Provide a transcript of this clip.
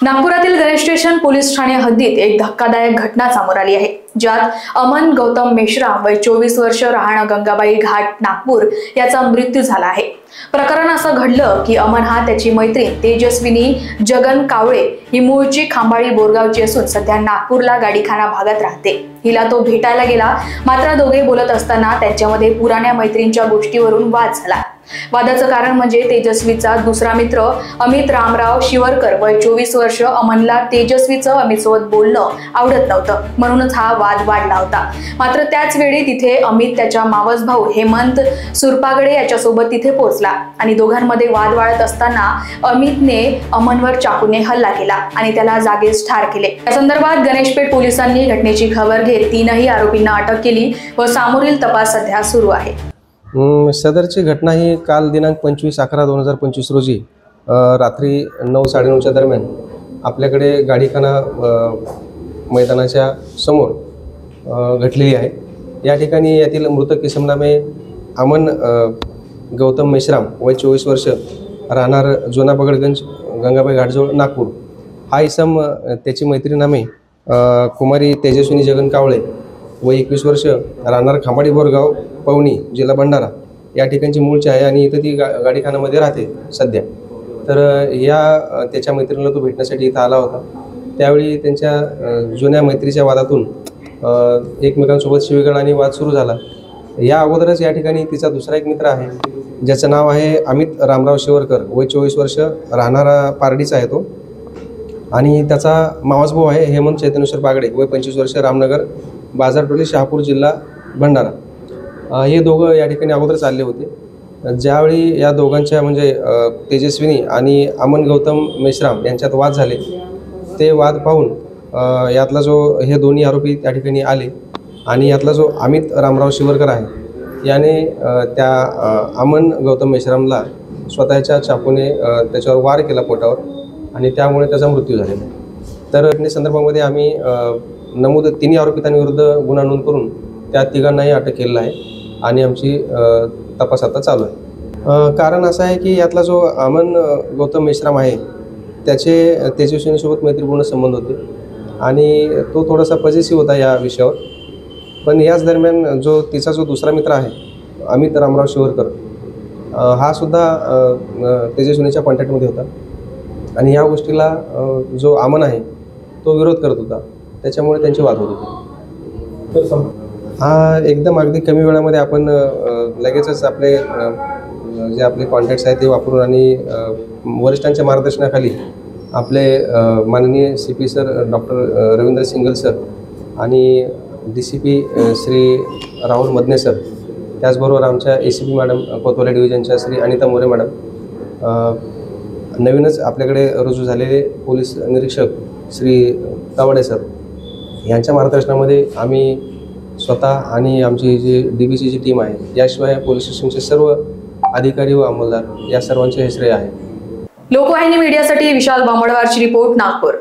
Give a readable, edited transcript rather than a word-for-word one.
नागपुरातील Ganesh station police Thane हद्दीत एक धक्कादायक घटना समोर आली आहे, ज्यात अमन गौतम मेश्राम वय 24 वर्ष राहणं गंगाबाई घाट नागपूर याचा मृत्यू झाला आहे। प्रकरण असं घडलं की अमन हा त्याची मैत्रीण तेजस्विनी जगन कावळे ही मूळची खांबाळी बोरगावची असून सध्या नागपूरला गाडीखाना भागात राहते। हिला तो भेटायला गेला, मात्र दोघे बोलत असताना त्यांच्यामध्ये पुराण्या मैत्रींच्या गोष्टीवरून वाद झाला। वादाचं कारण म्हणजे तेजस्वीचा दुसरा मित्र अमित रामराव शिवरकर वय 24 वर्ष अमनला तेजस्वीचं अमितसोबत बोलणं आवडत नव्हतं, म्हणूनच हा वाद वाढला होता। मात्र त्याच वेळी तिथे अमित त्याचा मावस भाऊ हेमंत सुरपागडे याच्यासोबत तिथे पोहोचला आणि दोघांमध्ये वाद वाढत असताना अमितने अमनवर चाकूने हल्ला केला आणि त्याला जागीच ठार केले। या संदर्भात गणेशपेठ पोलिसांनी घटनेची खबर घेत तीनही आरोपींना अटक केली व समोरील तपास सध्या सुरू आहे। सदरची घटना ही काल दिनांक 25/11/2025 रोजी रात्री 9-9:30च्या दरम्यान आपल्याकडे गाडीखाना मैदानाच्या समोर घडलेली आहे। या ठिकाणी यातील मृतक इसम नामे अमन गौतम मेश्राम वय 24 वर्ष राहणार जुना बगडगंज गंगाबाई घाटजवळ नागपूर हा इसम त्याची मैत्रीण नामे कुमारी तेजस्विनी जगन कावळे वय 21 वर्ष राहणार खांबाळी बोरगाव पवनी जिल्हा भंडारा या ठिकाणची मूळची आहे आणि इथं ती गाडीखान्यामध्ये राहते सध्या। तर या त्याच्या मैत्रिणीला तो भेटण्यासाठी इथं आला होता। त्यावेळी त्यांच्या जुन्या मैत्रीच्या वादातून एकमेकांसोबत शिवीगाळ आणि वाद सुरू झाला। या अगोदरच या ठिकाणी तिचा दुसरा एक मित्र आहे ज्याचं नाव आहे अमित रामराव शिवरकर वय 24 वर्ष राहणारा पारडीचा आहे तो, आणि त्याचा मावस भाऊ आहे हेमंत चैतन्येश्वर बागडे वय 25 वर्ष रामनगर बाजारटोली शहापूर जिल्हा भंडारा। हे दोघं या ठिकाणी अगोदर चालले होते। ज्यावेळी या दोघांच्या म्हणजे तेजस्विनी आणि अमन गौतम मेश्राम यांच्यात वाद झाले, ते वाद पाहून यातला जो हे दोन्ही आरोपी त्या ठिकाणी आले आणि यातला जो अमित रामराव शिवरकर आहे याने त्या अमन गौतम मेश्रामला स्वतःच्या चाकूने त्याच्यावर वार केला पोटावर आणि त्यामुळे त्याचा मृत्यू झालेला आहे। तर घटने संदर्भामध्ये आम्ही नमूद तिन्ही आरोपितांविरुद्ध गुन्हा नोंद करून त्या तिघांनाही अटक केलेला आहे आणि आमची तपास आता चालू आहे। कारण असं आहे की यातला जो अमन गौतम मेश्राम आहे त्याचे तेजस्विनीसोबत मैत्रीपूर्ण संबंध होते आणि तो थोडासा पॉझिटिव्ह होता या विषयावर। पण याच दरम्यान तिचा जो दुसरा मित्र आहे अमित रामराव शिवरकर हा सुद्धा तेजस्विनीच्या कॉन्टॅक्टमध्ये होता आणि या गोष्टीला जो अमन आहे तो विरोध करत होता, त्याच्यामुळे त्यांचे वाद होत होते। हा एकदम अगदी कमी वेळामध्ये आपण लगेचच आपले जे आपले कॉन्टॅक्ट्स आहेत ते वापरून आणि वरिष्ठांच्या मार्गदर्शनाखाली आपले माननीय CP sir doctor Ravindra single sir आणि DCP श्री राहुल मदने सर, त्याचबरोबर आमच्या ACP मॅडम कोतवाली डिव्हिजनच्या श्री अनिता मोरे मॅडम, नवीनच आपल्याकडे रुजू झालेले पोलीस निरीक्षक श्री तावडे सर यांच्या मार्गदर्शनामध्ये आम्ही स्वतः आणि आमची जी DBची जी टीम आहे, याशिवाय पोलीस स्टेशनचे सर्व अधिकारी व अंमलदार या सर्वांचे हे श्रेय आहे। लोकवाहिनी मीडियासाठी विशाल बांबडवारची रिपोर्ट, नागपूर।